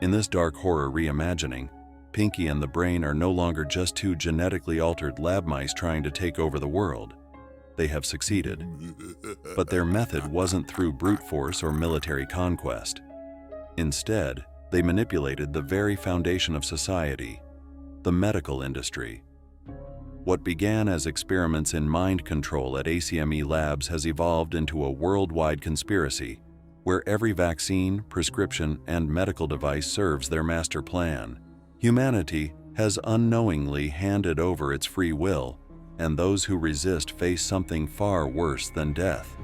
In this dark horror reimagining, Pinky and the Brain are no longer just two genetically altered lab mice trying to take over the world. They have succeeded. But their method wasn't through brute force or military conquest. Instead, they manipulated the very foundation of society, the medical industry. What began as experiments in mind control at ACME labs has evolved into a worldwide conspiracy where every vaccine, prescription, and medical device serves their master plan. Humanity has unknowingly handed over its free will, and those who resist face something far worse than death.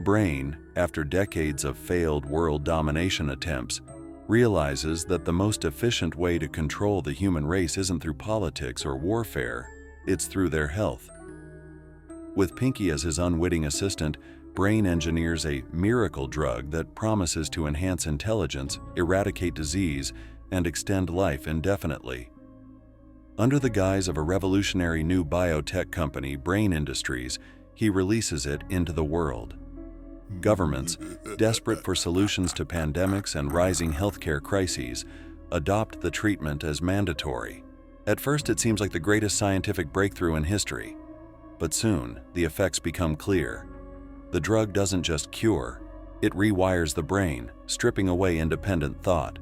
Brain, after decades of failed world domination attempts, realizes that the most efficient way to control the human race isn't through politics or warfare, it's through their health. With Pinky as his unwitting assistant, Brain engineers a miracle drug that promises to enhance intelligence, eradicate disease, and extend life indefinitely. Under the guise of a revolutionary new biotech company, Brain Industries, he releases it into the world. Governments, desperate for solutions to pandemics and rising healthcare crises, adopt the treatment as mandatory. At first, it seems like the greatest scientific breakthrough in history. But soon, the effects become clear. The drug doesn't just cure, it rewires the brain, stripping away independent thought.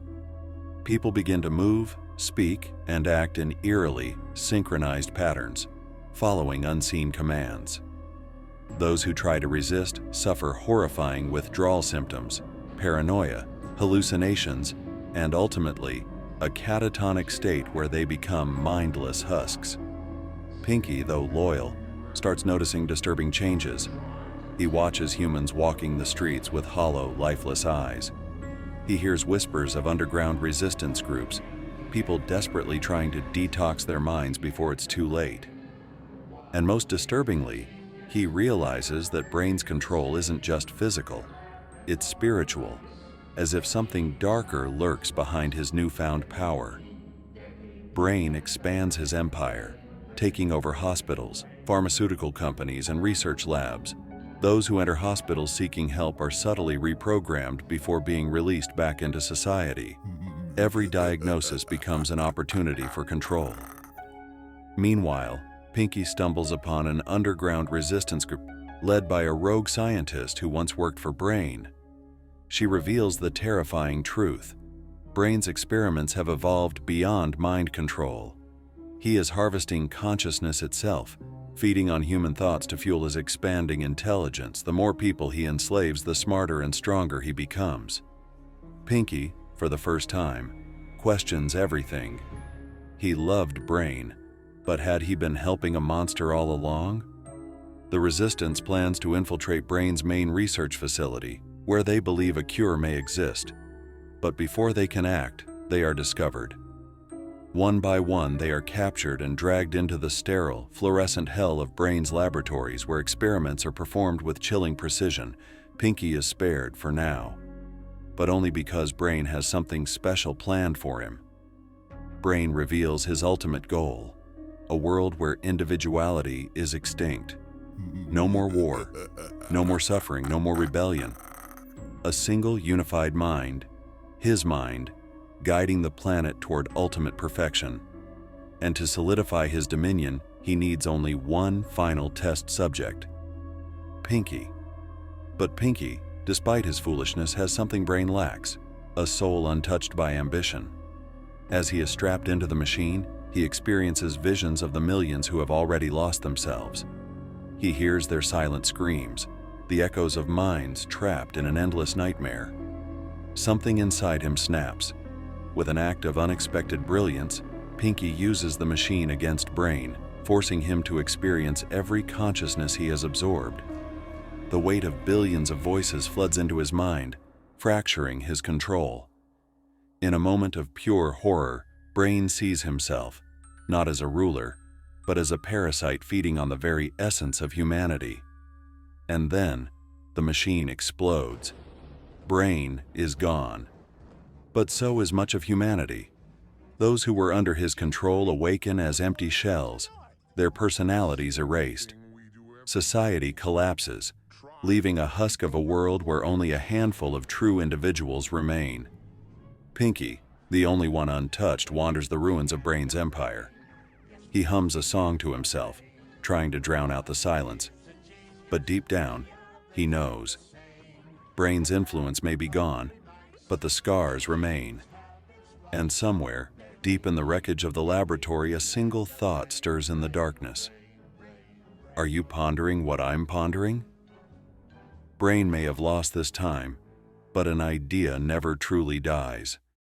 People begin to move, speak, and act in eerily synchronized patterns, following unseen commands. Those who try to resist suffer horrifying withdrawal symptoms, paranoia, hallucinations, and ultimately, a catatonic state where they become mindless husks. Pinky, though loyal, starts noticing disturbing changes. He watches humans walking the streets with hollow, lifeless eyes. He hears whispers of underground resistance groups, people desperately trying to detox their minds before it's too late. And most disturbingly, he realizes that Brain's control isn't just physical, it's spiritual, as if something darker lurks behind his newfound power. Brain expands his empire, taking over hospitals, pharmaceutical companies, and research labs. Those who enter hospitals seeking help are subtly reprogrammed before being released back into society. Every diagnosis becomes an opportunity for control. Meanwhile, Pinky stumbles upon an underground resistance group led by a rogue scientist who once worked for Brain. She reveals the terrifying truth. Brain's experiments have evolved beyond mind control. He is harvesting consciousness itself, feeding on human thoughts to fuel his expanding intelligence. The more people he enslaves, the smarter and stronger he becomes. Pinky, for the first time, questions everything. He loved Brain, but had he been helping a monster all along? The Resistance plans to infiltrate Brain's main research facility, where they believe a cure may exist. But before they can act, they are discovered. One by one, they are captured and dragged into the sterile, fluorescent hell of Brain's laboratories where experiments are performed with chilling precision. Pinky is spared for now, but only because Brain has something special planned for him. Brain reveals his ultimate goal, a world where individuality is extinct. No more war, no more suffering, no more rebellion. A single unified mind, his mind, guiding the planet toward ultimate perfection. And to solidify his dominion, he needs only one final test subject: Pinky. But Pinky, despite his foolishness, has something Brain lacks: a soul untouched by ambition. As he is strapped into the machine, he experiences visions of the millions who have already lost themselves. He hears their silent screams, the echoes of minds trapped in an endless nightmare. Something inside him snaps. With an act of unexpected brilliance, Pinky uses the machine against Brain, forcing him to experience every consciousness he has absorbed. The weight of billions of voices floods into his mind, fracturing his control. In a moment of pure horror, Brain sees himself, not as a ruler, but as a parasite feeding on the very essence of humanity. And then, the machine explodes. Brain is gone. But so is much of humanity. Those who were under his control awaken as empty shells, their personalities erased. Society collapses, leaving a husk of a world where only a handful of true individuals remain. Pinky, the only one untouched, wanders the ruins of Brain's empire. He hums a song to himself, trying to drown out the silence. But deep down, he knows. Brain's influence may be gone, but the scars remain. And somewhere, deep in the wreckage of the laboratory, a single thought stirs in the darkness. Are you pondering what I'm pondering? Brain may have lost this time, but an idea never truly dies.